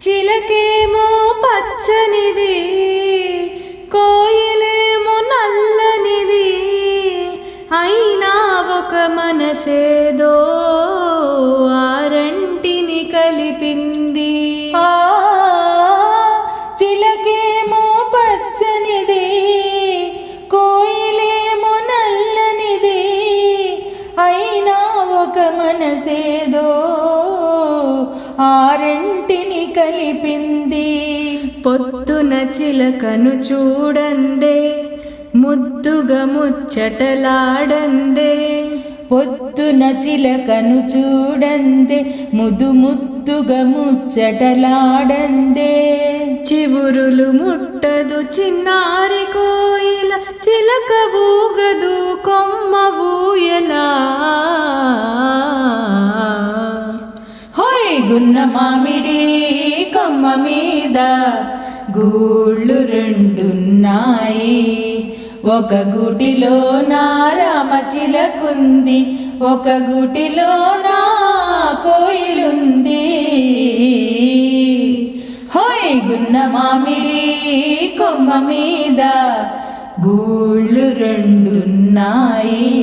చిలకేమో పచ్చనిది, కోయిలేమో నల్లనిది, అయినా ఒక మనసేదో ఆరంటిని కలిపింది. చిలకేమో పచ్చనిది, కోయిలేమో నల్లనిది, అయినా ఒక మనసేదో ఆరంటిని కలిపింది. పొద్దున చిలకను చూడందే, ముద్దుగా ముచ్చటలాడందే. పొద్దున చిలకను చూడందే, ముద్దుగా ముచ్చటలాడందే. చివురులు ముట్టదు చిన్నారి కోయిల, చిలక ఊగదు కొమ్మ ఊయలా. హోయ్ గున్న మామిడి కొమ్మ మీద గూళ్ళు రెండున్నాయి, ఒక గుటిలో నా రామచిలకుంది, ఒక గుటిలో నా కోయిలుంది. హోయ్ గున్న మామిడి కొమ్మ మీద గూళ్ళు రెండున్నాయి.